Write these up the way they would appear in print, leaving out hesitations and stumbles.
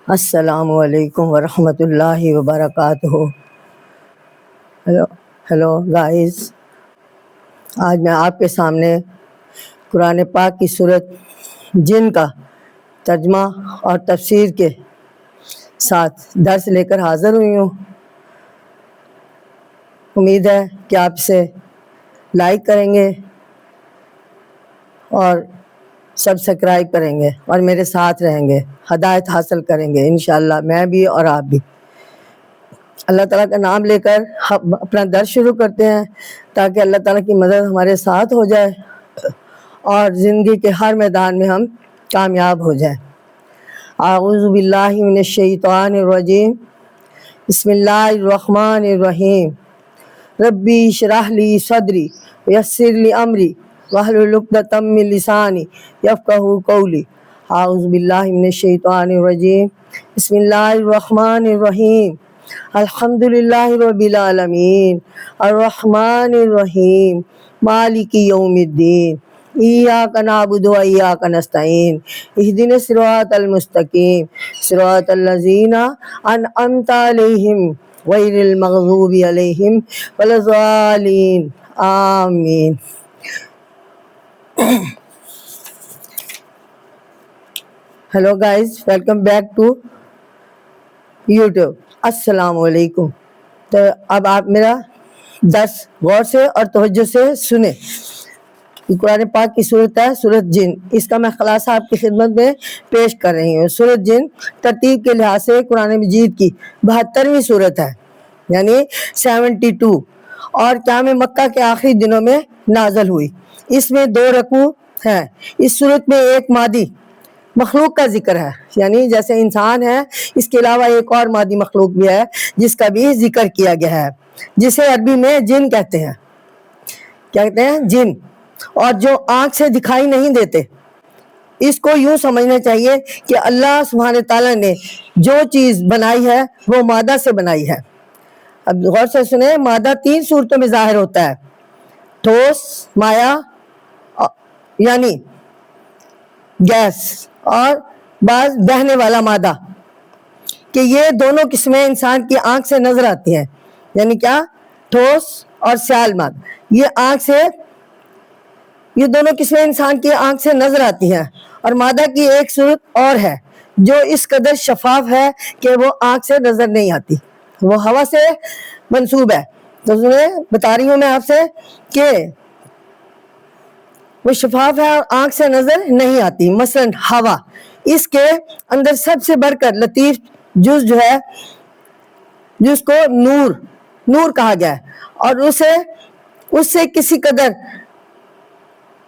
السلام علیکم ورحمۃ اللہ وبرکاتہ۔ ہیلو گائز، آج میں آپ کے سامنے قرآن پاک کی سورت جن کا ترجمہ اور تفسیر کے ساتھ درس لے کر حاضر ہوئی ہوں۔ امید ہے کہ آپ اسے لائک کریں گے اور سبسکرائب کریں گے اور میرے ساتھ رہیں گے، ہدایت حاصل کریں گے انشاءاللہ، میں بھی اور آپ بھی۔ اللہ تعالیٰ کا نام لے کر ہم اپنا درس شروع کرتے ہیں تاکہ اللہ تعالیٰ کی مدد ہمارے ساتھ ہو جائے اور زندگی کے ہر میدان میں ہم کامیاب ہو جائیں۔ اعوذ باللہ من الشیطان الرجیم، بسم اللہ الرحمن الرحیم۔ ربی اشرح لی صدری ویسر لی امری واحلل عقدۃ من لسانی یفقہوا قولی۔ اعوذ باللہ من الشیطان الرجیم، بسم اللہ الرحمن الرحیم۔ الحمد للہ رب العالمین الرحمن الرحیم مالک یوم الدین، ایاک نعبد و ایاک نستعین، اہدنا الصراط المستقیم صراط الذین انعمت علیہم غیر المغضوب علیہم ولا الضالین، آمین۔ Hello guys, welcome back to YouTube. السلام علیکم۔ تو اب آپ میرا درس غور سے اور توجہ سے سنیں۔ قرآن پاک کی سورت ہے سورت جن، اس کا میں خلاصہ آپ کی خدمت میں پیش کر رہی ہوں۔ سورت جن ترتیب کے لحاظ سے قرآن مجید کی 72ویں سورت ہے، یعنی 72، اور قیام مکہ کے آخری دنوں میں نازل ہوئی۔ اس میں 2 رکوع ہیں۔ اس سورت میں ایک مادی مخلوق کا ذکر ہے، یعنی جیسے انسان ہے اس کے علاوہ ایک اور مادی مخلوق بھی ہے جس کا بھی ذکر کیا گیا ہے، جسے عربی میں جن کہتے ہیں۔ کیا کہتے ہیں؟ جن۔ اور جو آنکھ سے دکھائی نہیں دیتے، اس کو یوں سمجھنا چاہیے کہ اللہ سبحانہ تعالیٰ نے جو چیز بنائی ہے وہ مادہ سے بنائی ہے۔ اب غور سے سنیں، مادہ 3 صورتوں میں ظاہر ہوتا ہے: ٹھوس، مائع یعنی گیس، اور بعض بہنے والا مادہ، کہ یہ دونوں قسمیں انسان کی آنکھ سے نظر آتی ہیں۔ یعنی کیا؟ ٹھوس اور سیال مادہ، یہ دونوں قسمیں انسان کی آنکھ سے نظر آتی ہیں۔ اور مادہ کی ایک صورت اور ہے جو اس قدر شفاف ہے کہ وہ آنکھ سے نظر نہیں آتی، وہ ہوا سے منسوب ہے۔ تو بتا رہی ہوں میں آپ سے کہ وہ شفاف ہے اور آنکھ سے نظر نہیں آتی۔ مثلا ہوا، اس کے اندر سب سے بڑھ کر لطیف جز جو ہے، جس کو نور کہا گیا ہے، اور اس سے کسی قدر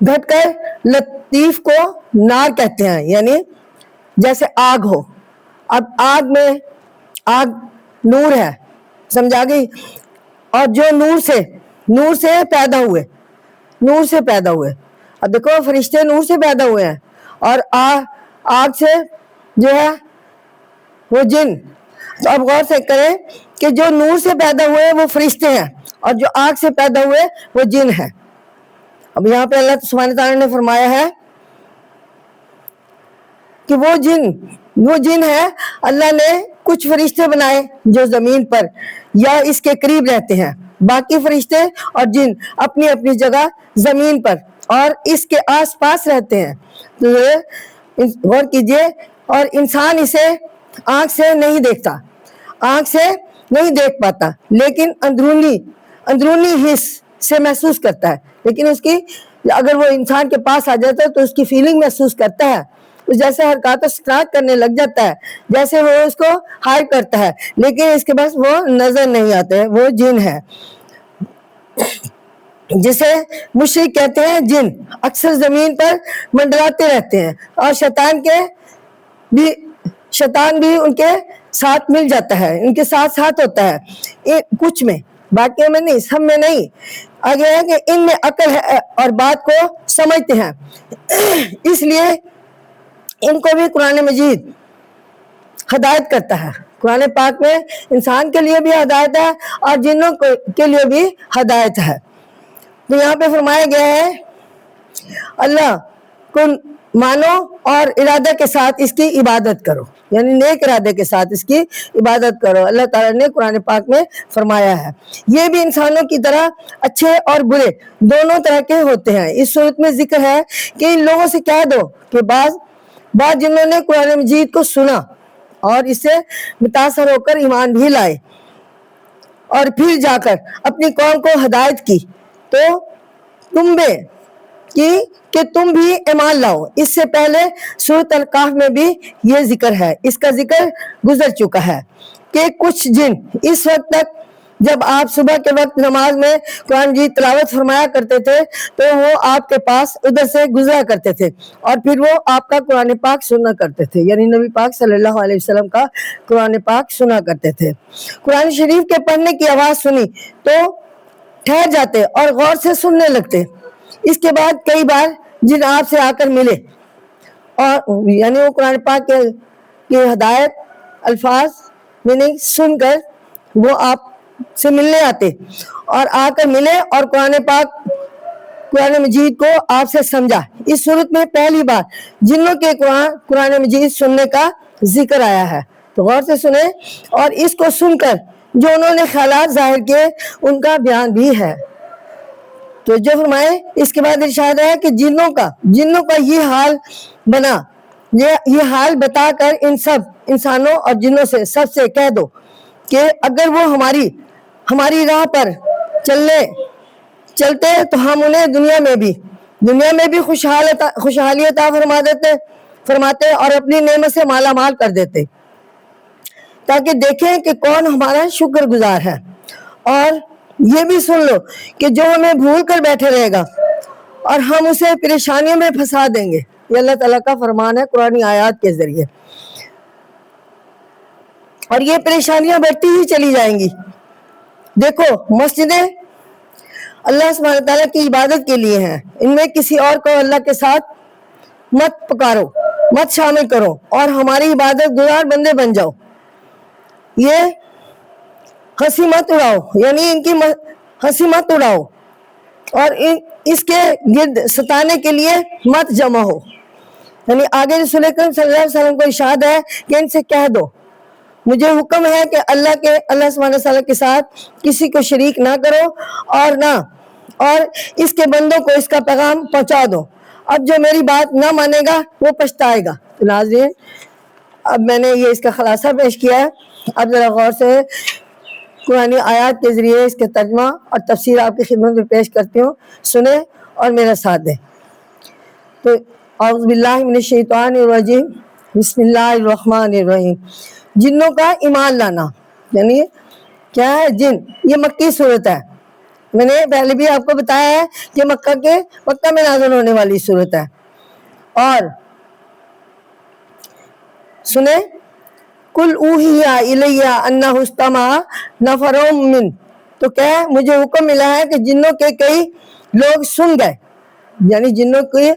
گھٹ کر لطیف کو نار کہتے ہیں، یعنی جیسے آگ ہو۔ اب آگ نور ہے، سمجھا گئی؟ اور جو نور سے پیدا ہوئے، اب دیکھو فرشتے نور سے پیدا ہوئے ہیں، اور آگ سے جو ہے وہ جن۔ تو اب غور سے کریں کہ جو نور سے پیدا ہوئے وہ فرشتے ہیں، اور جو آگ سے پیدا ہوئے وہ جن ہیں۔ اب یہاں پہ اللہ سبحانہ تعالیٰ نے فرمایا ہے کہ وہ جن ہے، اللہ نے کچھ فرشتے بنائے جو زمین پر یا اس کے قریب رہتے ہیں، باقی فرشتے اور جن اپنی اپنی جگہ زمین پر اور اس کے آس پاس رہتے ہیں۔ تو غور کیجئے، اور انسان اسے آنکھ سے نہیں دیکھ پاتا، لیکن اندرونی حس سے محسوس کرتا ہے۔ لیکن اس کی اگر وہ انسان کے پاس آ جاتا ہے تو اس کی فیلنگ محسوس کرتا ہے، اس جیسے حرکات و سکنات کرنے لگ جاتا ہے، جیسے وہ اس کو ہائپ کرتا ہے، لیکن اس کے پاس وہ نظر نہیں آتے، وہ جن ہے، جسے مشرک کہتے ہیں جن۔ اکثر زمین پر منڈلاتے رہتے ہیں، اور شیطان بھی ان کے ساتھ مل جاتا ہے، ان کے ساتھ ہوتا ہے، کچھ میں، باقیوں میں نہیں، سب میں نہیں۔ آگے ہے کہ ان میں عقل ہے اور بات کو سمجھتے ہیں، اس لیے ان کو بھی قرآن مجید ہدایت کرتا ہے. قرآن پاک میں انسان کے لیے بھی ہدایت ہے اور جنوں کے لیے بھی ہدایت ہے. تو یہاں پہ فرمایا گیا ہے اللہ کو مانو اور ارادے کے ساتھ اس کی عبادت کرو، یعنی نیک ارادے کے ساتھ اس کی عبادت کرو. اللہ تعالیٰ نے قرآن پاک میں فرمایا ہے. یہ بھی انسانوں کی طرح اچھے اور برے دونوں طرح کے ہوتے ہیں. اس صورت میں ذکر ہے کہ ان لوگوں سے کہہ دو کہ بعض جنہوں نے قرآن مجید کو سنا اور اس سے متاثر ہو کر ایمان بھی لائے اور پھر جا کر اپنی قوم کو ہدایت کی تو تم بے کہ تم بھی ایمان لاؤ. اس سے پہلے سورۃ الکہف میں بھی یہ ذکر ہے، اس کا ذکر گزر چکا ہے کہ کچھ جن اس وقت تک جب آپ صبح کے وقت نماز میں قرآن مجید تلاوت فرمایا کرتے تھے تو وہ آپ کے پاس ادھر سے گزرا کرتے تھے اور پھر وہ آپ کا قرآن پاک سنا کرتے تھے، یعنی نبی پاک صلی اللہ علیہ وسلم کا قرآن پاک سنا کرتے تھے. قرآن شریف کے پڑھنے کی آواز سنی تو ٹھہر جاتے اور غور سے سننے لگتے. اس کے بعد کئی بار جن آپ سے آ کر ملے اور یعنی وہ قرآن پاک کے ہدایت الفاظ میں نہیں سن کر وہ آپ سے ملنے آتے اور آ کر ملے اور قرآن مجید کو آپ سے سمجھا. اس صورت میں پہلی بار جنوں کے قرآن مجید سننے کا ذکر آیا ہے. تو غور سے سنیں اور اس کو سن کر جو انہوں نے خیالات ظاہر کیے ان کا بیان بھی ہے. تو جو فرمائے اس کے بعد ارشاد ہے کہ جنوں کا یہ حال بنا، یہ حال بتا کر ان سب انسانوں اور جنوں سے سب سے کہہ دو کہ اگر وہ ہماری راہ پر چلتے تو ہم انہیں دنیا میں بھی خوشحالی عطا فرماتے اور اپنی نعمت سے مالا مال کر دیتے تاکہ دیکھیں کہ کون ہمارا شکر گزار ہے. اور یہ بھی سن لو کہ جو ہمیں بھول کر بیٹھے رہے گا اور ہم اسے پریشانیوں میں پھنسا دیں گے. یہ اللہ تعالیٰ کا فرمان ہے قرآن آیات کے ذریعے، اور یہ پریشانیاں بڑھتی ہی چلی جائیں گی. دیکھو مسجدیں اللہ سبحانہ تعالیٰ کی عبادت کے لیے ہیں، ان میں کسی اور کو اللہ کے ساتھ مت پکارو، مت شامل کرو اور ہماری عبادت گزار بندے بن جاؤ. یہ ہنسی مت اڑاؤ، یعنی ان کی ہنسی مت اڑاؤ اور اس کے گرد ستانے کے لیے مت جمع ہو. یعنی آگے رسول اکرم صلی اللہ علیہ وسلم کو ارشاد ہے کہ ان سے کہہ دو مجھے حکم ہے کہ اللہ سبحانہ تعالیٰ کے ساتھ کسی کو شریک نہ کرو اور اس کے بندوں کو اس کا پیغام پہنچا دو. اب جو میری بات نہ مانے گا وہ پچھتائے گا. تو ناظرین اب میں نے یہ اس کا خلاصہ پیش کیا ہے. اب ذرا غور سے قرآن آیات کے ذریعے اس کے ترجمہ اور تفسیر آپ کی خدمت میں پیش کرتی ہوں، سنیں اور میرا ساتھ دیں. تو اعوذ باللہ من الشیطان الرجیم، بسم اللہ الرحمن الرحیم. جنوں کا ایمان لانا، یعنی کیا ہے جن، یہ مکی صورت ہے. میں نے پہلے بھی آپ کو بتایا ہے کہ مکہ میں نازل ہونے والی صورت ہے. اور سنیں کل اوحی الیہ انہ استمع نفر من، تو کیا مجھے حکم ملا ہے کہ جنوں کے کئی لوگ سن گئے، یعنی جنوں کی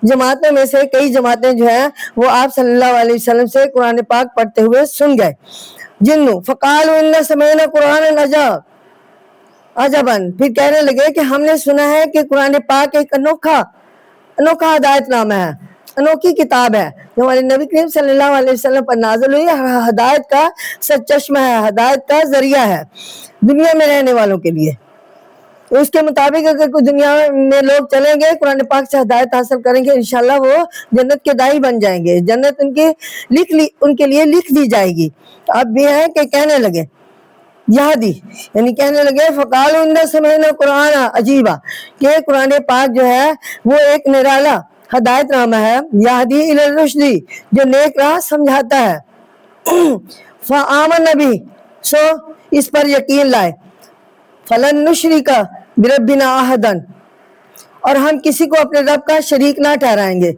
جماعتوں میں سے کئی جماعتیں جو ہیں وہ آپ صلی اللہ علیہ وسلم سے قرآن پاک پڑھتے ہوئے سن گئے. جنوں فقالوا ان سمعنا قرآنا عجبا، پھر کہنے لگے کہ ہم نے سنا ہے کہ قرآن پاک ایک انوکھا ہدایت نامہ ہے، انوکھی کتاب ہے جو ہمارے نبی کریم صلی اللہ علیہ وسلم پر نازل ہوئی، ہدایت کا سرچشمہ ہے، ہدایت کا ذریعہ ہے دنیا میں رہنے والوں کے لیے. اس کے مطابق اگر کوئی دنیا میں لوگ چلیں گے قرآن پاک سے ہدایت حاصل کریں گے، انشاءاللہ وہ جنت کے داعی بن جائیں گے، جنت ان کے لیے لکھ دی جائے گی. اب بھی ہے کہ کہنے لگے یہدی، یعنی کہنے لگے فقالوا ان سمعنا قرآن عجیبا، کہ قرآن پاک جو ہے وہ ایک نرالا ہدایت نامہ ہے، یہدی الی الرشد، جو نیک راہ سمجھاتا ہے. فآمن بھی، سو اس پر یقین لائے. فلن نشرک بربنا احدا، اور ہم کسی کو اپنے رب کا شریک نہ ٹھہرائیں گے.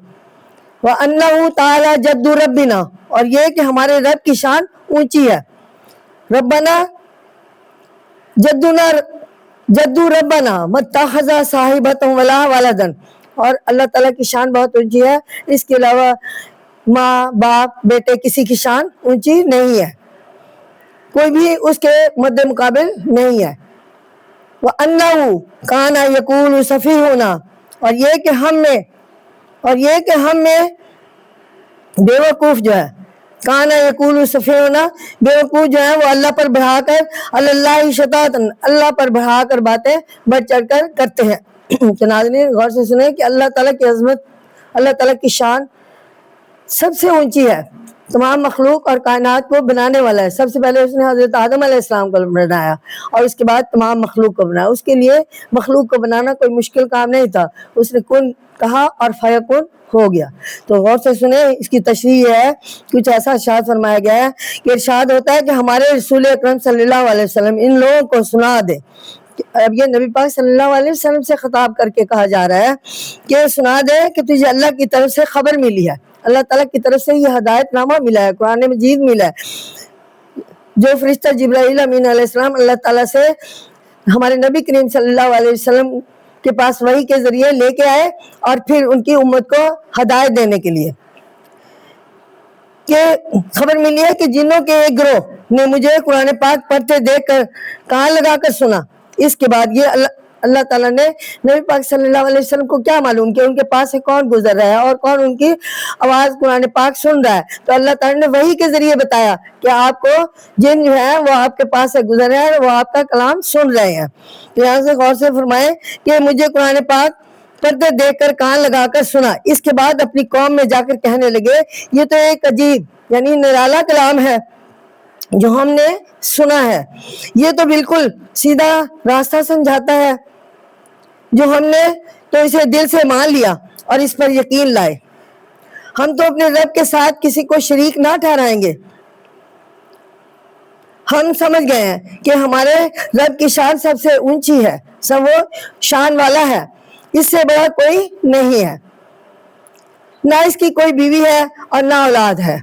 وانہ تعالی جد ربنا، اور یہ کہ ہمارے رب کی شان اونچی ہے. ربنا جدو ربنا متخذ صاحبۃ ولا ولدا، اور اللہ تعالیٰ کی شان بہت اونچی ہے، اس کے علاوہ ماں باپ بیٹے کسی کی شان اونچی نہیں ہے، کوئی بھی اس کے مد مقابل نہیں ہے۔ وَأَنَّهُ كَانَ يَقُولُ سَفِيهُنَا، اور یہ کہ ہم میں بیوقوف جو ہے، کانا یقول سفیہنا، بیوقوف جو ہے وہ اللہ پر بڑھا کر، اللہ شطاطن، اللہ پر بڑھا کر باتیں بڑھ چڑھ کر کرتے ہیں۔ تو ناظرین غور سے سنیں کہ اللہ تعالیٰ کی عظمت، اللہ تعالیٰ کی شان سب سے اونچی ہے، تمام مخلوق اور کائنات کو بنانے والا ہے۔ سب سے پہلے اس نے حضرت آدم علیہ السلام کو بنایا اور اس کے بعد تمام مخلوق کو بنایا۔ اس کے لیے مخلوق کو بنانا کوئی مشکل کام نہیں تھا، اس نے کن کہا اور فیکن ہو گیا۔ تو غور سے سنیں، اس کی تشریح ہے، کچھ ایسا ارشاد فرمایا گیا ہے کہ ارشاد ہوتا ہے کہ ہمارے رسول اکرم صلی اللہ علیہ وسلم ان لوگوں کو سنا دے۔ اب یہ نبی پاک صلی اللہ علیہ وسلم سے خطاب کر کے کہا جا رہا ہے کہ سنا دے کہ تجھے اللہ کی طرف سے خبر ملی ہے، اللہ تعالیٰ کی طرف سے یہ ہدایت نامہ ملا ہے، قرآن مجید ملا ہے، جو فرشتہ جبرائیل امین علیہ السلام اللہ تعالیٰ سے ہمارے نبی کریم صلی اللہ علیہ وسلم کے پاس وحی کے ذریعے لے کے آئے اور پھر ان کی امت کو ہدایت دینے کے لیے، کہ خبر ملی ہے کہ جنوں کے ایک گروہ نے مجھے قرآن پاک پڑھتے دیکھ کر کان لگا کر سنا۔ اس کے بعد یہ اللہ تعالیٰ نے نبی پاک صلی اللہ علیہ وسلم کو کیا معلوم کہ ان کے پاس سے کون گزر رہا ہے اور کون ان کی آواز قرآن پاک سن رہا ہے، تو اللہ تعالیٰ نے وحی کے ذریعے بتایا کہ آپ کو جن جو ہے وہ آپ کے پاس سے گزر رہے ہیں، وہ آپ کا کلام سن رہے ہیں۔ تو یہاں سے غور سے فرمائیں کہ مجھے قرآن پاک پردے دیکھ کر کان لگا کر سنا، اس کے بعد اپنی قوم میں جا کر کہنے لگے یہ تو ایک عجیب یعنی نرالا کلام ہے جو ہم نے سنا ہے، یہ تو بالکل سیدھا راستہ سمجھاتا ہے، جو ہم نے تو اسے دل سے مان لیا اور اس پر یقین لائے، ہم تو اپنے رب کے ساتھ کسی کو شریک نہ ٹھہرائیں گے۔ ہم سمجھ گئے ہیں کہ ہمارے رب کی شان سب سے اونچی ہے، سب وہ شان والا ہے، اس سے بڑا کوئی نہیں ہے، نہ اس کی کوئی بیوی ہے اور نہ اولاد ہے۔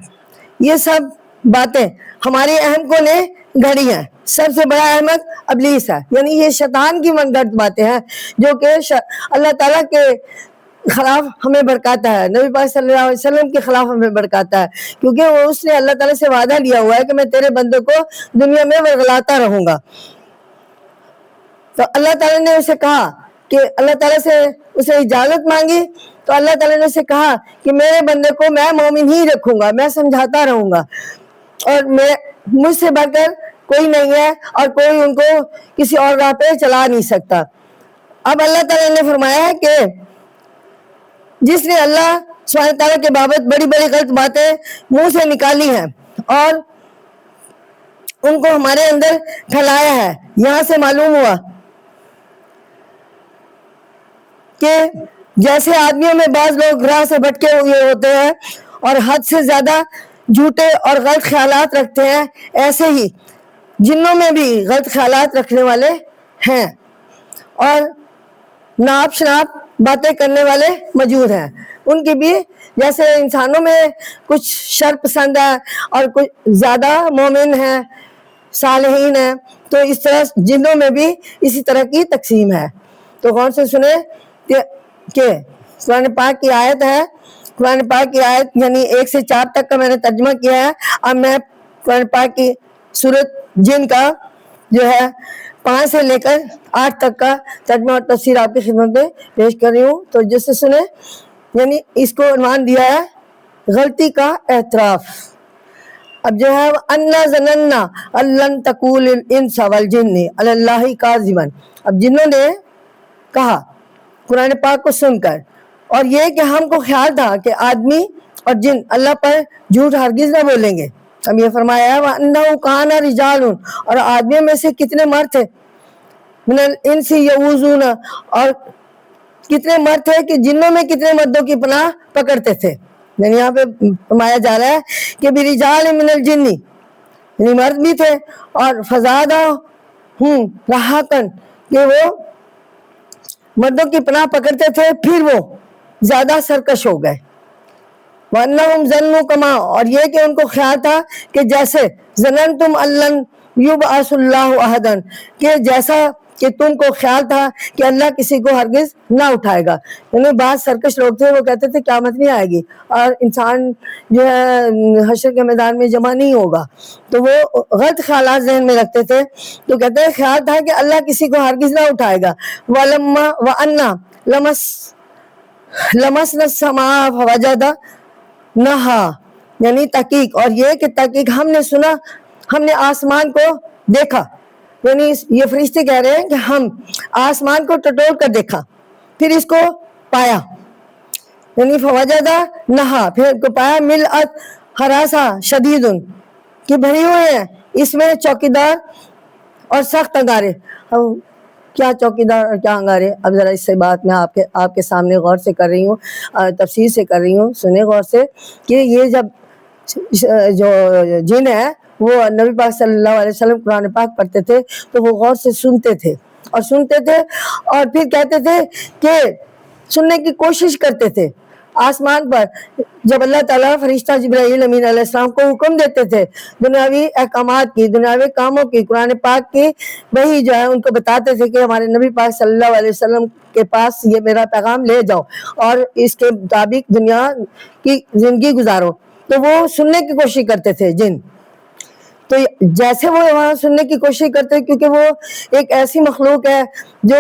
یہ سب باتیں ہمارے احمقوں نے گھڑی ہیں، سب سے بڑا احمق ابلیس ہے، یعنی یہ شیطان کی من گھڑت باتیں ہیں جو کہ اللہ تعالیٰ کے خلاف ہمیں بھڑکاتا ہے، نبی پاک صلی اللہ علیہ وسلم کے خلاف ہمیں بھڑکاتا ہے، کیونکہ وہ اس نے اللہ تعالیٰ سے وعدہ لیا ہوا ہے کہ میں تیرے بندوں کو دنیا میں ورگلاتا رہوں گا۔ تو اللہ تعالیٰ نے اسے کہا کہ اللہ تعالیٰ سے اسے اجازت مانگی، تو اللہ تعالیٰ نے اسے کہا کہ میرے بندے کو میں مومن ہی رکھوں گا، میں سمجھاتا رہوں گا، اور مجھ سے بڑھ کر کوئی نہیں ہے اور کوئی ان کو کسی اور راہ پہ چلا نہیں سکتا۔ اب اللہ تعالیٰ نے فرمایا ہے کہ جس نے اللہ سبحانہ تعالیٰ کے بابت بڑی بڑی غلط باتیں منہ سے نکالی ہیں اور ان کو ہمارے اندر پھیلایا ہے، یہاں سے معلوم ہوا کہ جیسے آدمیوں میں بعض لوگ راہ سے بھٹکے ہوئے ہوتے ہیں اور حد سے زیادہ جھوٹے اور غلط خیالات رکھتے ہیں، ایسے ہی جنوں میں بھی غلط خیالات رکھنے والے ہیں اور ناپ شناپ باتیں کرنے والے موجود ہیں۔ ان کی بھی جیسے انسانوں میں کچھ شر پسند ہے اور کچھ زیادہ مومن ہیں، صالحین ہیں، تو اس طرح جنوں میں بھی اسی طرح کی تقسیم ہے۔ تو غور سے سنیں کہ قرآن پاک کی آیت ہے، قرآن پاک کی آیت یعنی 1 سے 4 تک کا میں نے ترجمہ کیا ہے۔ اب میں قرآن پاک کی سورۃ جن کا جو ہے 5 سے لے کر 8 تک کا ترجمہ اور تفسیر آپ کی خدمت میں پیش کر رہی ہوں، تو جس سے سنیں، یعنی اس کو عنوان دیا ہے غلطی کا اعتراف۔ اب جو ہے اَنَّا ظَنَنَّا أَن لَّن تَقُولَ الْإِنسُ وَالْجِنُّ عَلَى اللَّهِ كَاذِبًا۔ اب جنوں نے کہا قرآن پاک کو سن کر، اور یہ کہ ہم کو خیال تھا کہ آدمی اور جن اللہ پر جھوٹ ہرگز نہ بولیں گے۔ اب یہ فرمایا ہے وَأَنَّهُ كَانَ رِجَالٌ، اور آدمیوں میں سے کتنے مرد تھے، مِنَ الْإِنسِ يَعُوذُونَ، اور کتنے مرد تھے کہ جنوں میں کتنے مردوں کی پناہ پکڑتے تھے، یعنی یہاں پہ فرمایا جا رہا ہے کہ بِرِجَالٍ مِنَ الْجِنِّ، یعنی مرد بھی تھے، اور فَزَادَهُمْ رَهَقًا، کہ وہ مردوں کی پناہ پکڑتے تھے پھر وہ زیادہ سرکش ہو گئے۔ وَأَنَّهُمْ ظَنُّوا كَمَا، اور یہ کہ ان کو خیال تھا کہ جیسے ظَنَنْتُمْ أَن لَّن يُبْعَثَ اللَّهُ أَحَدًا، کہ جیسا کہ تم کو خیال تھا کہ اللہ کسی کو ہرگز نہ اٹھائے گا. یعنی بعض سرکش لوگ تھے، وہ کہتے تھے قیامت نہیں آئے گی اور انسان جو ہے حشر کے میدان میں جمع نہیں ہوگا، تو وہ غلط خیالات ذہن میں رکھتے تھے. تو کہتے ہیں خیال تھا کہ اللہ کسی کو ہرگز نہ اٹھائے گا. وَلَمَّا وَأَنَّا لَمَسْنَا السَّمَاءَ فَوَجَدْنَاهَا، یعنی تحقیق، اور یہ کہ تحقیق ہم نے سنا، ہم نے آسمان کو دیکھا. یعنی یہ فرشتے کہہ رہے ہیں کہ ہم آسمان کو ٹٹول کر دیکھا، پھر اس کو پایا. یعنی فوجدناہا، پھر کو پایا. ملأت حراسا شدید، کہ بھری ہوئے ہیں اس میں چوکیدار اور سخت انگارے. کیا چوکیدار اور کیا انگارے؟ اب ذرا اس سے بات میں آپ کے سامنے غور سے کر رہی ہوں، تفسیر سے کر رہی ہوں. سنیں غور سے کہ یہ جب جو جن ہے وہ نبی پاک صلی اللہ علیہ وسلم قرآن پاک پڑھتے تھے تو وہ غور سے سنتے تھے اور پھر کہتے تھے کہ سننے کی کوشش کرتے تھے. آسمان پر جب اللہ تعالیٰ فرشتہ جبرائیل امین علیہ السلام کو حکم دیتے تھے دنیاوی احکامات کی، دنیاوی کاموں کی، قرآن پاک کی، وہی جو ہے ان کو بتاتے تھے کہ ہمارے نبی پاک صلی اللہ علیہ وسلم کے پاس یہ میرا پیغام لے جاؤ اور اس کے مطابق دنیا کی زندگی گزارو. تو وہ سننے کی کوشش کرتے تھے جن. تو جیسے وہ وہاں سننے کی کوشش کرتے، کیونکہ وہ ایک ایسی مخلوق ہے جو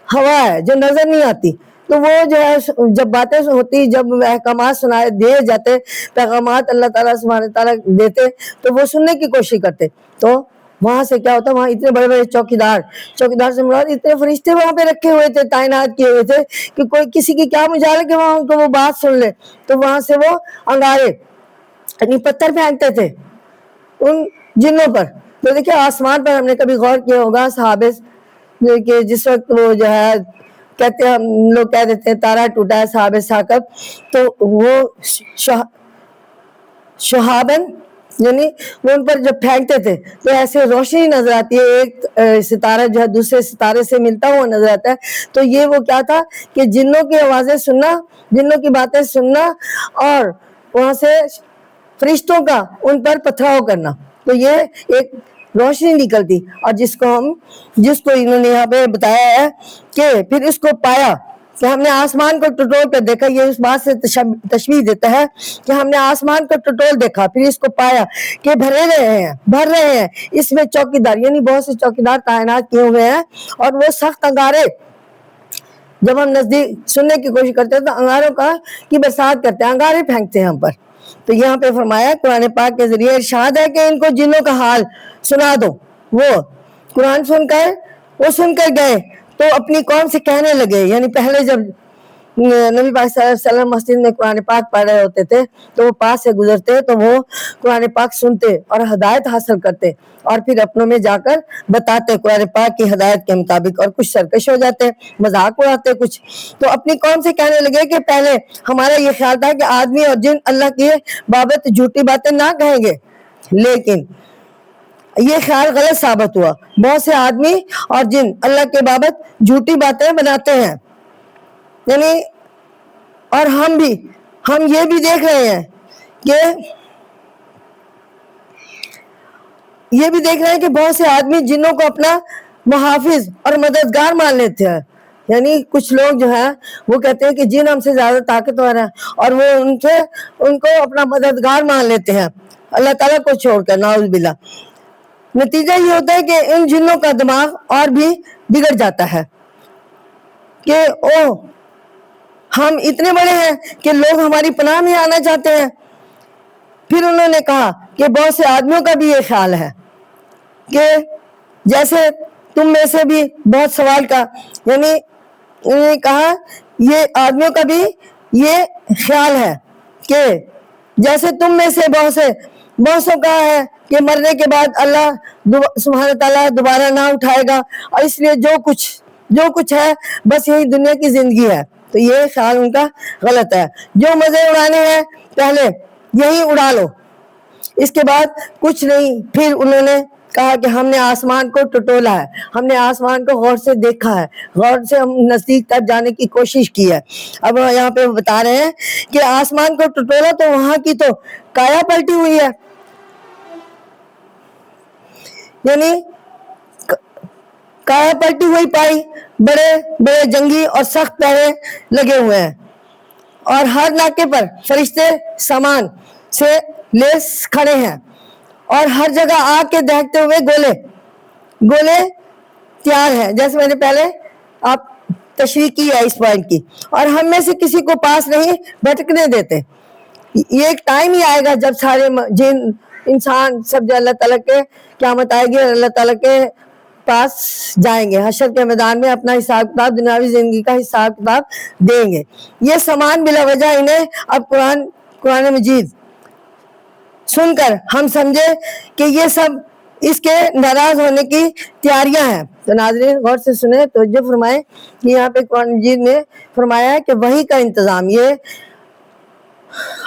ہوا ہے، جو نظر نہیں آتی، تو وہ جو ہے جب باتیں ہوتی، جب احکامات سنائے دیے جاتے، پیغامات اللہ تعالیٰ سبحانہ تعالیٰ دیتے، تو وہ سننے کی کوشش کرتے. تو وہاں سے کیا ہوتا، وہاں اتنے بڑے بڑے چوکیدار سے مراد اتنے فرشتے وہاں پہ رکھے ہوئے تھے، تعینات کیے ہوئے تھے کہ کوئی کسی کی کیا مجال ہے کہ وہاں ان کو وہ بات سن لے. تو وہاں سے وہ انگارے یعنی پتھر پھینکتے تھے ان جنوں پر. تو دیکھیں آسمان پر ہم نے کبھی غور کیا ہوگا صحابہ کہ جس وقت وہ جو ہے کہتے ہیں، ہم لوگ کہہ دیتے ہیں تارا ٹوٹا ہے صحابہ ثاقب، تو وہ شہابن یعنی وہ ان پر جب پھینکتے تھے تو ایسے روشنی نظر آتی ہے، ایک ستارہ جو ہے دوسرے ستارے سے ملتا ہوا نظر آتا ہے. تو یہ وہ کیا تھا کہ جنوں کی آوازیں سننا، جنوں کی باتیں سننا اور وہاں سے فرشتوں کا ان پر پتھراؤ کرنا. تو یہ ایک روشنی نکلتی، اور جس کو انہوں نے یہاں پہ بتایا ہے کہ پھر اس کو پایا کہ ہم نے آسمان کو ٹٹول کر دیکھا. یہ اس بات سے تشبیہ دیتا ہے کہ ہم نے آسمان کو ٹٹول دیکھا، پھر اس کو پایا کہ بھر رہے ہیں اس میں چوکیدار، یعنی بہت سے چوکیدار تعینات کیے ہوئے ہیں. اور وہ سخت انگارے، جب ہم نزدیک سننے کی کوشش کرتے ہیں تو انگاروں کی برسات کرتے ہیں، انگارے پھینکتے ہیں ہم پر. تو یہاں پہ فرمایا قرآن پاک کے ذریعے ارشاد ہے کہ ان کو جنوں کا حال سنا دو. وہ قرآن سن کر گئے تو اپنی قوم سے کہنے لگے، یعنی پہلے جب نبی پاک صلی اللہ علیہ وسلم مسجد میں قرآن پاک پڑھ رہے ہوتے تھے تو وہ پاس سے گزرتے تو وہ قرآن پاک سنتے اور ہدایت حاصل کرتے اور پھر اپنوں میں جا کر بتاتے قرآن پاک کی ہدایت کے مطابق، اور کچھ سرکش ہو جاتے، مذاق اڑاتے کچھ. تو اپنی قوم سے کہنے لگے کہ پہلے ہمارا یہ خیال تھا کہ آدمی اور جن اللہ کی بابت جھوٹی باتیں نہ کہیں گے، لیکن یہ خیال غلط ثابت ہوا. بہت سے آدمی اور جن اللہ کے بابت جھوٹی باتیں بناتے ہیں. یعنی اور ہم یہ بھی دیکھ رہے ہیں کہ بہت سے آدمی جنوں کو اپنا محافظ اور مددگار مان لیتے ہیں. یعنی کچھ لوگ جو ہیں وہ کہتے ہیں کہ جن ہم سے زیادہ طاقتور ہیں اور وہ ان کو اپنا مددگار مان لیتے ہیں اللہ تعالیٰ کو چھوڑ کر، نعوذ باللہ. نتیجہ یہ ہوتا ہے کہ ان جنوں کا دماغ اور بھی بگڑ جاتا ہے کہ ہم اتنے بڑے ہیں کہ لوگ ہماری پناہ میں آنا چاہتے ہیں. پھر انہوں نے کہا کہ بہت سے آدمیوں کا بھی یہ خیال ہے کہ جیسے تم میں سے بھی بہت سوال کا، یعنی انہوں نے کہا یہ آدمیوں کا بھی یہ خیال ہے کہ جیسے تم میں سے بہت سو کہا ہے کہ مرنے کے بعد اللہ سبحانہ تعالیٰ دوبارہ نہ اٹھائے گا، اور اس لیے جو کچھ ہے بس یہی دنیا کی زندگی ہے. تو یہ خیال ان کا غلط ہے. جو مزے اڑانے ہیں پہلے یہی اڑا لو، اس کے بعد کچھ نہیں. پھر انہوں نے کہا کہ ہم نے آسمان کو ٹٹولا ہے، ہم نے آسمان کو غور سے دیکھا ہے، غور سے ہم نزدیک تک جانے کی کوشش کی ہے. اب یہاں پہ بتا رہے ہیں کہ آسمان کو ٹٹولا تو وہاں کی تو کایا پلٹی ہوئی ہے. یعنی کایا پلٹی ہوئی پائی، بڑے بڑے جنگی اور سخت پہرے لگے ہوئے ہیں، اور ہر ناکے پر فرشتے سامان سے لیس کھڑے ہیں، اور ہر جگہ آگ کے دہکتے ہوئے گولے تیار ہیں، جیسے میں نے پہلے آپ تشریح کی ہے اس پوائنٹ کی، اور ہم میں سے کسی کو پاس نہیں بھٹکنے دیتے۔ یہ ایک ٹائم ہی آئے گا جب سارے جن انسان سب جو اللہ تعالیٰ کے قیامت آئے گی اور اللہ تعالیٰ کے پاس جائیں گے، حشر کے میدان میں اپنا حساب کتاب، دنیاوی زندگی کا حساب کتاب دیں گے۔ یہ سامان بلا وجہ انہیں اب قرآن مجید سن کر ہم سمجھے کہ یہ سب اس کے ناراض ہونے کی تیاریاں ہیں۔ تو ناظرین غور سے سنیں، توجہ فرمائیں کہ یہاں پہ قرآن مجید میں فرمایا ہے کہ وحی کا انتظام، یہ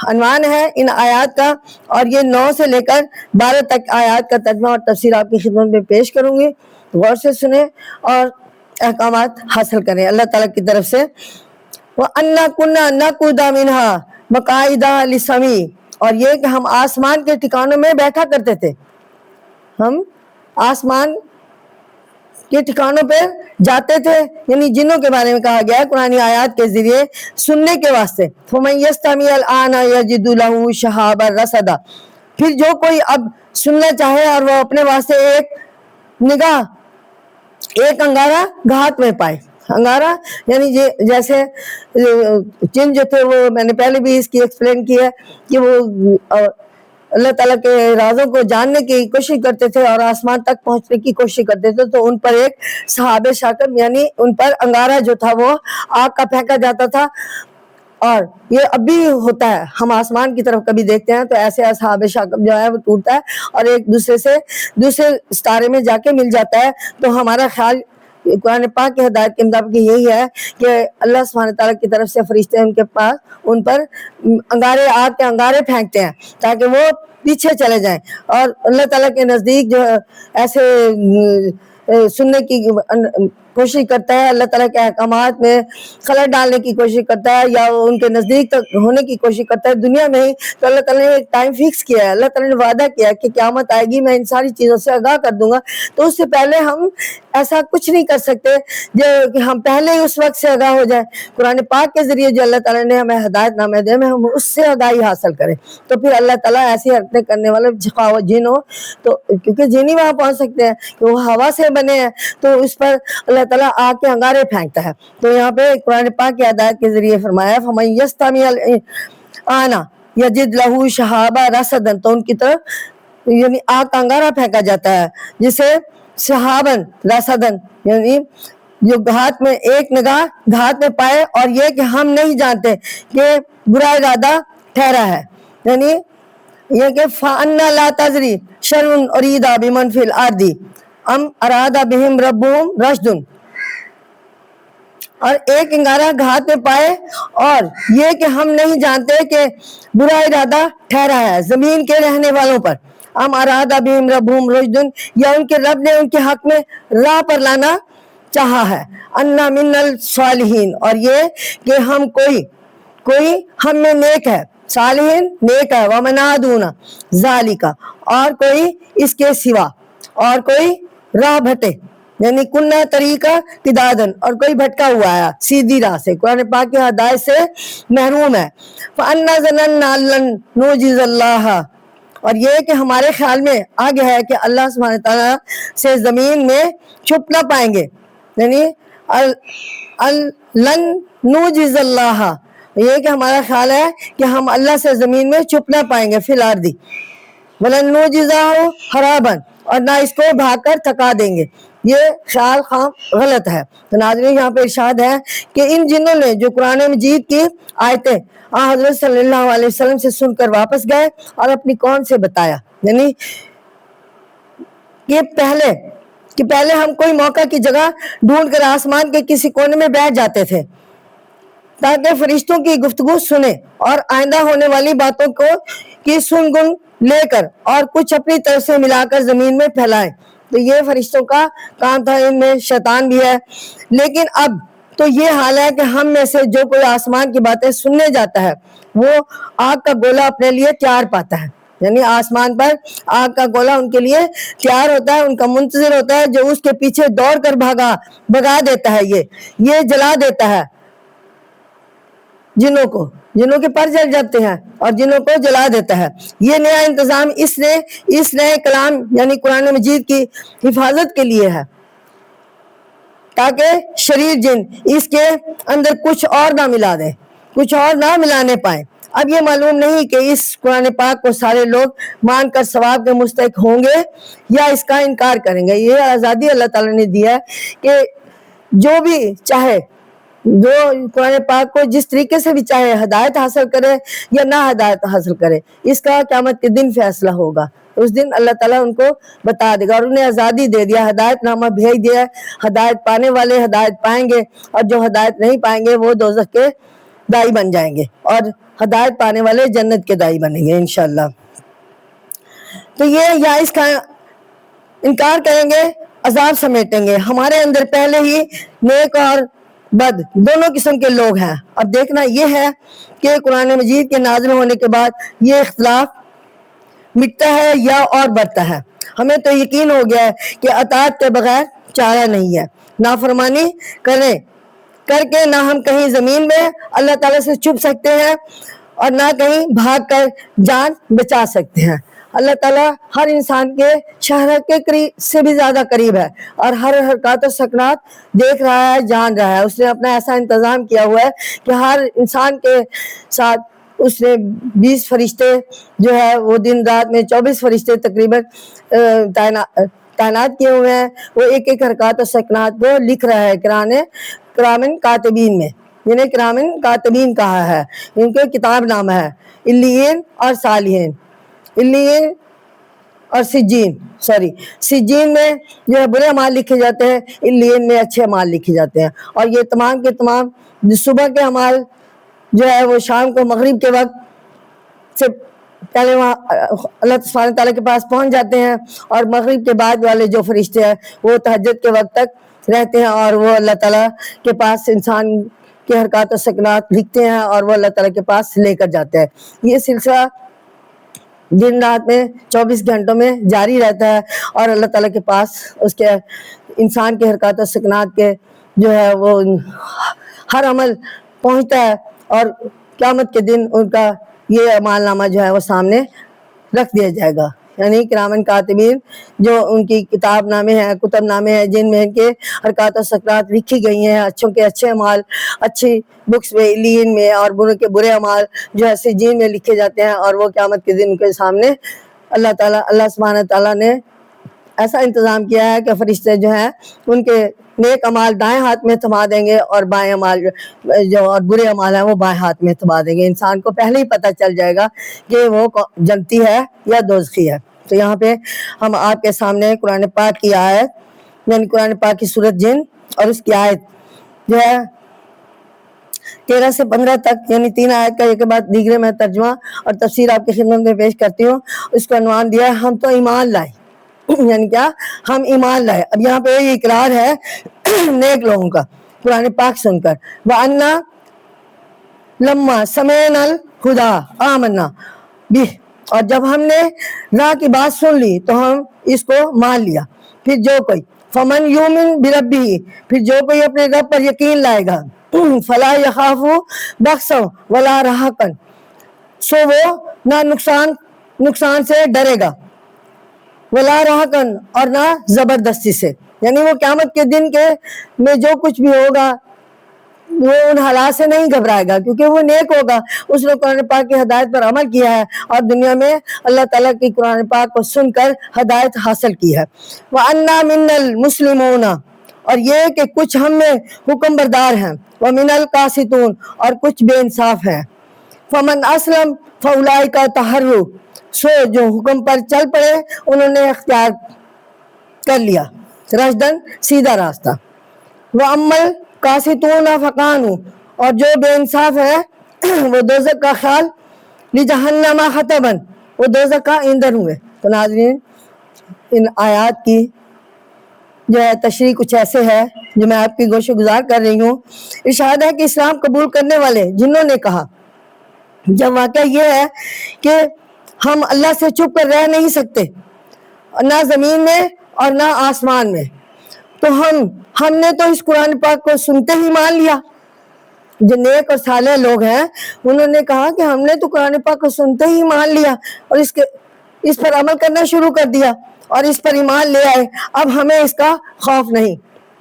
عنوان ہے ان آیات کا، اور یہ 9 سے لے کر 12 تک آیات کا ترجمہ اور تفسیر آپ کی خدمت میں پیش کروں گی۔ غور سے سنیں اور احکامات حاصل کریں اللہ تعالیٰ کی طرف سے۔ وَأَنَّا كُنَّا نَقْعُدَ مِنْهَا مَقَاعِدَ لِلسَّمْعِ، اور یہ کہ ہم آسمان کے ٹھکانوں میں بیٹھا کرتے تھے، ہم آسمان کے ٹھکانوں پہ جاتے تھے، یعنی جنوں کے بارے میں کہا گیا ہے قرآن آیات کے ذریعے سننے کے واسطے۔ فَمَن يَسْتَمِعِ الْآنَ يَجِدُ لَهُ شِهَابًا رَصَدًا، پھر جو کوئی اب سننا چاہے اور وہ اپنے واسطے ایک انگارہ گھات میں پائے۔ انگارہ یعنی جیسے جن جو تھے، وہ میں نے پہلے بھی اس کی ایکسپلین کی ہے کہ وہ اللہ تعالیٰ کے رازوں کو جاننے کی کوشش کرتے تھے اور آسمان تک پہنچنے کی کوشش کرتے تھے، تو ان پر ایک سحاب ثاقب یعنی ان پر انگارہ جو تھا وہ آگ کا پھینکا جاتا تھا، اور یہ اب بھی ہوتا ہے۔ ہم آسمان کی طرف کبھی دیکھتے ہیں تو ایسے سحاب ثاقب جو ہے وہ ٹوٹتا ہے اور ایک دوسرے سے دوسرے ستارے میں جا کے مل جاتا ہے۔ تو ہمارا خیال قرآن پاک کی ہدایت کے مطابق یہی ہے کہ اللہ سبحانہ تعالیٰ کی طرف سے فرشتے ان کے پاس ان پر انگارے، آگ کے انگارے پھینکتے ہیں تاکہ وہ پیچھے چلے جائیں، اور اللہ تعالیٰ کے نزدیک جو ایسے سننے کی کوشش کرتا ہے، اللہ تعالیٰ کے احکامات میں خلل ڈالنے کی کوشش کرتا ہے یا ان کے نزدیک تک ہونے کی کوشش کرتا ہے دنیا میں ہی، تو اللہ تعالیٰ نے ایک ٹائم فکس کیا ہے، اللہ تعالیٰ نے وعدہ کیا ہے کہ قیامت آئے گی، میں ان ساری چیزوں سے آگاہ کر دوں گا۔ تو اس سے پہلے ہم ایسا کچھ نہیں کر سکتے جو کہ ہم پہلے ہی اس وقت سے آگاہ ہو جائیں۔ قرآن پاک کے ذریعے جو اللہ تعالیٰ نے ہمیں ہدایت نامے دے، ہم اس سے آگاہی حاصل کریں، تو پھر اللہ تعالیٰ ایسی حرکتیں کرنے والے جن ہو، تو کیونکہ جن ہی وہاں پہنچ سکتے ہیں کہ وہ ہوا سے بنے ہیں، تو اس پر اللہ تعالیٰ آگ کے انگارے پھینکتا ہے۔ تو یہاں پہ قرآن پاک کی ہدایت کے ذریعے فرمایا فَمَن يَسْتَمِعِ الْآنَ يَجِدْ لَهُ شِهَابًا رَصَدًا، تو ان کی طرف یعنی آگ کا انگارہ پھینکا جاتا ہے، جسے شہابن رصدن یعنی جو گھات میں ایک نگاہ گھات میں پائے، اور یہ کہ ہم نہیں جانتے کہ برا ارادہ ٹھہرا ہے، یعنی یہ کہ فَأَنَّا لَا تَزْرِي شَرٌ أُرِيدَ بِمَنْ فِي الْأَرْضِ أَمْ أَرَادَ بِهِمْ رَبُّهُمْ رَشْدٌ، اور ایک انگارہ گھات میں پائے، اور یہ کہ ہم نہیں جانتے کہ برا ارادہ ٹھہرا ہے زمین کے رہنے والوں پر، ام اراد بہم ربہم رشدن، یا ان کے رب نے ان کے حق میں راہ پر لانا چاہا ہے، انا من الصالحین، اور یہ کہ ہم کوئی ہم میں نیک ہے، صالحین نیک ہے، ومن دون ذالک، اور کوئی اس کے سوا، اور کوئی راہ بھٹے یعنی کنہ طریقہ قدادن، اور کوئی بھٹکا ہوا ہے سیدھی راہ سے، قرآن پاک کی ہدایت سے محروم ہے۔ فَأَنَّا ظَنَنَّا لَن نُعْجِزَ اللَّهَ، اور یہ کہ ہمارے خیال میں آ گیا ہے کہ اللہ سبحانہ تعالیٰ سے زمین میں چھپ نہ پائیں گے، یعنی لن نُعْجِزَ اللَّهَ، یہ کہ ہمارا خیال ہے کہ ہم اللہ سے زمین میں چھپ نہ پائیں گے، فی الارض وَلَن نُعْجِزَهُ حَرَابًا، اور نہ اس کو بھاگ کر تھکا دیں گے، یہ خیال خام غلط ہے۔ تو ناظرین یہاں پہ ارشاد ہے کہ ان جنوں نے جو قرآن مجید کی آیتیں حضرت صلی اللہ علیہ وسلم سے سن کر واپس گئے اور اپنی قوم سے بتایا، یعنی کہ پہلے ہم کوئی موقع کی جگہ ڈھونڈ کر آسمان کے کسی کونے میں بیٹھ جاتے تھے تاکہ فرشتوں کی گفتگو سنیں اور آئندہ ہونے والی باتوں کی سن گن لے کر اور کچھ اپنی طرف سے ملا کر زمین میں پھیلائیں۔ تو یہ فرشتوں کا کام تھا، ان میں شیطان بھی ہے۔ لیکن اب تو یہ حال ہے کہ ہم میں سے جو کوئی آسمان کی باتیں سننے جاتا ہے وہ آگ کا گولا اپنے لیے تیار پاتا ہے، یعنی آسمان پر آگ کا گولا ان کے لیے تیار ہوتا ہے، ان کا منتظر ہوتا ہے، جو اس کے پیچھے دوڑ کر بھگا دیتا ہے، یہ جلا دیتا ہے جنوں کے پر جل جاتے ہیں اور جنوں کو جلا دیتا ہے۔ یہ نیا انتظام اس نئے کلام یعنی قرآن مجید کی حفاظت کے لیے ہے، تاکہ شریر جن اس کے اندر کچھ اور نہ ملا دیں، کچھ اور نہ ملانے پائیں۔ اب یہ معلوم نہیں کہ اس قرآن پاک کو سارے لوگ مان کر ثواب کے مستحق ہوں گے یا اس کا انکار کریں گے۔ یہ آزادی اللہ تعالیٰ نے دی ہے کہ جو بھی چاہے، جو قرآن پاک کو جس طریقے سے بھی چاہے ہدایت حاصل کرے یا نہ ہدایت حاصل کرے، اس کا قیامت کے دن فیصلہ ہوگا۔ اس دن اللہ تعالیٰ ان کو بتا دے گا، اور انہیں آزادی دے دیا، ہدایت نامہ بھیج دیا ہے۔ ہدایت پانے والے ہدایت پائیں گے، اور جو ہدایت نہیں پائیں گے وہ دوزخ کے دائی بن جائیں گے، اور ہدایت پانے والے جنت کے دائی بنیں گے انشاءاللہ۔ تو یہ یا اس کا انکار کریں گے، عذاب سمیٹیں گے۔ ہمارے اندر پہلے ہی نیک اور بد دونوں قسم کے لوگ ہیں۔ اب دیکھنا یہ ہے کہ قرآن مجید کے نازل ہونے کے بعد یہ اختلاف مٹتا ہے یا اور بڑھتا ہے۔ ہمیں تو یقین ہو گیا ہے کہ اطاعت کے بغیر چارہ نہیں ہے۔ نافرمانی کر کے نہ ہم کہیں زمین میں اللہ تعالیٰ سے چھپ سکتے ہیں اور نہ کہیں بھاگ کر جان بچا سکتے ہیں۔ اللہ تعالیٰ ہر انسان کے شہرت کے قریب سے بھی زیادہ قریب ہے، اور ہر حرکات و سکنات دیکھ رہا ہے، جان رہا ہے۔ اس نے اپنا ایسا انتظام کیا ہوا ہے کہ ہر انسان کے ساتھ اس نے 20 فرشتے جو ہے وہ دن رات میں 24 فرشتے تقریباً تعینات کیے ہوئے ہیں۔ وہ ایک ایک حرکات و سکنات کو لکھ رہا ہے کرامن کاتبین میں، جنہیں کرامن کاتبین کہا ہے، ان کے کتاب نامہ ہے۔ علیین اور صالحین، علیین اور سجین میں جو ہے برے اعمال لکھے جاتے ہیں، علیین میں اچھے اعمال لکھے جاتے ہیں۔ اور یہ تمام کے تمام صبح کے اعمال جو ہے وہ شام کو مغرب کے وقت سے پہلے وہاں اللہ سبحانہ تعالیٰ کے پاس پہنچ جاتے ہیں، اور مغرب کے بعد والے جو فرشتے ہیں وہ تہجد کے وقت تک رہتے ہیں، اور وہ اللہ تعالیٰ کے پاس انسان کے حرکات و سکنات لکھتے ہیں، اور وہ اللہ تعالیٰ کے پاس لے کر جاتے ہیں۔ یہ سلسلہ دن رات میں 24 گھنٹوں میں جاری رہتا ہے، اور اللہ تعالیٰ کے پاس اس کے انسان کے حرکات و سکنات کے جو ہے وہ ہر عمل پہنچتا ہے، اور قیامت کے دن ان کا یہ اعمال نامہ جو ہے وہ سامنے رکھ دیا جائے گا۔ یعنی کرامن کاتبین جو ان کی کتاب نامے ہیں، کتب نامے ہیں، جن میں ان کے حرکات و سکنات لکھی گئی ہیں، اچھوں کے اچھے اعمال اچھی بکس میں، علیین میں، اور بروں کے برے اعمال جو ہے سجین میں لکھے جاتے ہیں، اور وہ قیامت کے دن ان کے سامنے اللہ سبحانہ تعالیٰ نے ایسا انتظام کیا ہے کہ فرشتے جو ہیں ان کے نیک اعمال دائیں ہاتھ میں تھما دیں گے، اور بائیں اعمال جو اور برے اعمال ہیں وہ بائیں ہاتھ میں تھما دیں گے۔ انسان کو پہلے ہی پتہ چل جائے گا کہ وہ جنتی ہے یا دوزخی ہے۔ تو یہاں پہ ہم آپ کے سامنے قرآن پاک کی آیت یعنی قرآن پاک کی سورۃ جن اور اس کی آیت جو ہے 13 سے 15 تک، یعنی 3 آیت کا ایک کے بعد دیگرے میں ترجمہ اور تفسیر آپ کی خدمت میں پیش کرتی ہوں۔ اس کا عنوان دیا ہے ہم تو ایمان لائے، یعنی کیا؟ ہم ایمان لائے۔ اب یہاں پہ یہ اقرار ہے نیک لوگوں کا قرآن پاک سن کر، وَأَنَّا لَمَّا سَمِعْنَا الْهُدَىٰ آمَنَّا بِهِ، اور جب ہم نے راہ کی بات سن لی تو ہم اس کو مان لیا۔ پھر جو کوئی فَمَنْ يُؤْمِنْ بِرَبِّهِ، پھر جو کوئی اپنے رب پر یقین لائے گا، فَلَا يَخَافُ بَخْسًا وَلَا رَهَقًا، سو وہ نہ نقصان سے ڈرے گا، وَلَا رَهَقًا، اور نہ زبردستی سے، یعنی وہ قیامت کے دن کے میں جو کچھ بھی ہوگا وہ ان حالات سے نہیں گھبرائے گا، کیونکہ وہ نیک ہوگا، اس نے قرآن پاک کی ہدایت پر عمل کیا ہے، اور دنیا میں اللہ تعالیٰ کی قرآن پاک کو سن کر ہدایت حاصل کی ہے۔ وَأَنَّا مِنَّا الْمُسْلِمُونَ، اور یہ کہ کچھ ہم میں حکم بردار ہیں، وَمِنَ الْقَاسِطُونَ، اور کچھ بے انصاف ہیں، فَمَنْ أَسْلَمَ فَأُولَٰئِكَ تَحَرُّوا، سو جو حکم پر چل پڑے انہوں نے اختیار کر لیا رشدن، سیدھا راستہ۔ وَأَمَّا الْقَاسِطُونَ فَكَانُوا، اور جو بے انصاف ہے وہ دوزخ کا خیال لِجَهَنَّمَ حَطَبًا، وہ دوزخ کا ایندھن ہوئے۔ تو ناظرین، ان آیات کی جو ہے تشریح کچھ ایسے ہے جو میں آپ کی گوش گزار کر رہی ہوں۔ ارشاد ہے کہ اسلام قبول کرنے والے جنہوں نے کہا، جب واقعہ یہ ہے کہ ہم اللہ سے چھپ کر رہ نہیں سکتے، نہ زمین میں اور نہ آسمان میں۔ تو ہم نے تو اس قرآن پاک کو سنتے ہی مان لیا۔ جو نیک اور صالح لوگ ہیں انہوں نے کہا کہ ہم نے تو قرآن پاک کو سنتے ہی مان لیا اور اس پر عمل کرنا شروع کر دیا اور اس پر ایمان لے آئے، اب ہمیں اس کا خوف نہیں،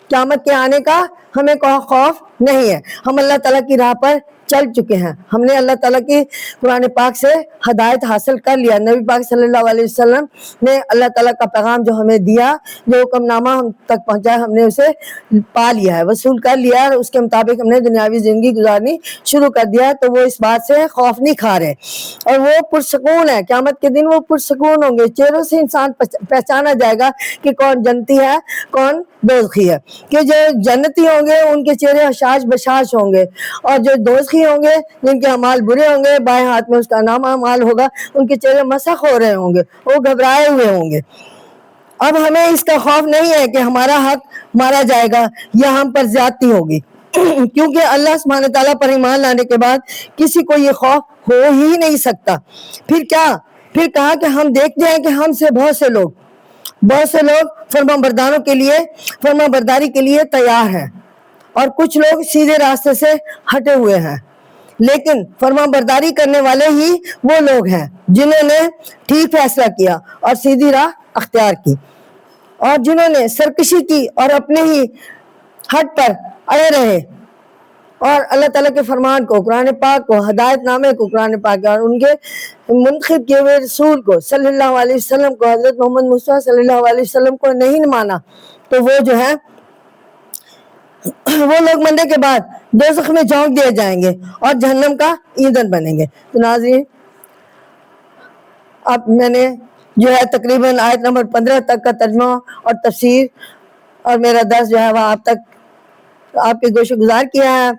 قیامت کے آنے کا ہمیں کوئی خوف نہیں ہے۔ ہم اللہ تعالیٰ کی راہ پر چل چکے ہیں، ہم نے اللہ تعالیٰ کی قرآن پاک سے ہدایت حاصل کر لیا۔ نبی پاک صلی اللہ علیہ وسلم نے اللہ تعالیٰ کا پیغام جو ہمیں دیا، جو حکم نامہ ہم تک پہنچایا، ہم نے اسے پا لیا ہے، وصول کر لیا ہے، اور اس کے مطابق ہم نے دنیاوی زندگی گزارنی شروع کر دیا ہے۔ تو وہ اس بات سے خوف نہیں کھا رہے اور وہ پرسکون ہے۔ قیامت کے دن وہ پرسکون ہوں گے، چہروں سے انسان پہچانا جائے گا کہ کون جنتی ہے کون دوزخی ہے، کہ جو جنتی ہوں گے ان کے چہرے حشاش بشاش ہوں گے، اور جو دوزخی ہوں گے جن کے اعمال برے ہوں گے، بائیں ہاتھ میں اس کا نام اعمال ہوگا، ان کے چہرے مسخ ہو رہے ہوں گے، وہ گھبرائے ہوئے ہوں گے۔ اب ہمیں اس کا خوف نہیں ہے کہ ہمارا حق مارا جائے گا یا ہم پر زیادتی ہوگی، کیونکہ اللہ سبحانہ تعالیٰ پر ایمان لانے کے بعد کسی کو یہ خوف ہو ہی نہیں سکتا۔ پھر کیا؟ پھر کہا کہ ہم دیکھتے ہیں کہ ہم سے بہت سے لوگ فرما برداری کے لیے تیار ہیں، اور کچھ لوگ سیدھے راستے سے ہٹے ہوئے ہیں، لیکن فرما برداری کرنے والے ہی وہ لوگ ہیں جنہوں نے ٹھیک فیصلہ کیا اور سیدھی راہ اختیار کی، اور جنہوں نے سرکشی کی اور اپنے ہی حد پر اڑے رہے، اور اللہ تعالیٰ کے فرمان کو، قرآن پاک کو، ہدایت نامے کو، قرآن پاک اور ان کے منتخب کیے ہوئے رسول کو صلی اللہ علیہ وسلم کو، حضرت محمد مصطفیٰ صلی اللہ علیہ وسلم کو نہیں مانا، تو وہ جو ہے وہ لوگ مرنے کے بعد دوزخ میں جھونک دیے جائیں گے اور جہنم کا ایندھن بنیں گے۔ تو ناظرین، اب میں نے جو ہے تقریباً آیت نمبر 15 تک کا ترجمہ اور تفسیر اور میرا درس جو ہے وہ آپ کے گوش گزار کیا ہے،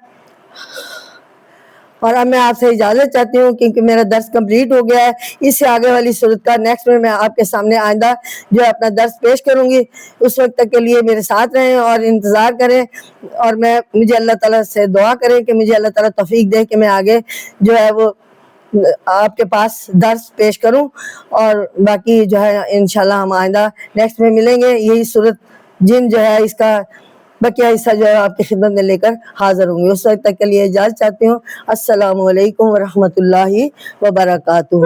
اور اب میں آپ سے اجازت چاہتی ہوں کیونکہ میرا درس کمپلیٹ ہو گیا ہے۔ اس سے آگے والی صورت کا نیکسٹ میں آپ کے سامنے آئندہ جو اپنا درس پیش کروں گی، اس وقت تک کے لیے میرے ساتھ رہیں اور انتظار کریں، اور مجھے اللہ تعالیٰ سے دعا کریں کہ مجھے اللہ تعالیٰ توفیق دے کہ میں آگے جو ہے وہ آپ کے پاس درس پیش کروں، اور باقی جو ہے انشاءاللہ ہم آئندہ نیکسٹ میں ملیں گے۔ یہی صورت جن جو ہے اس کا بقیہ حصہ جو ہے آپ کی خدمت میں لے کر حاضر ہوں گے۔ اس وقت تک کے لیے اجازت چاہتی ہوں۔ السلام علیکم ورحمۃ اللہ وبرکاتہ۔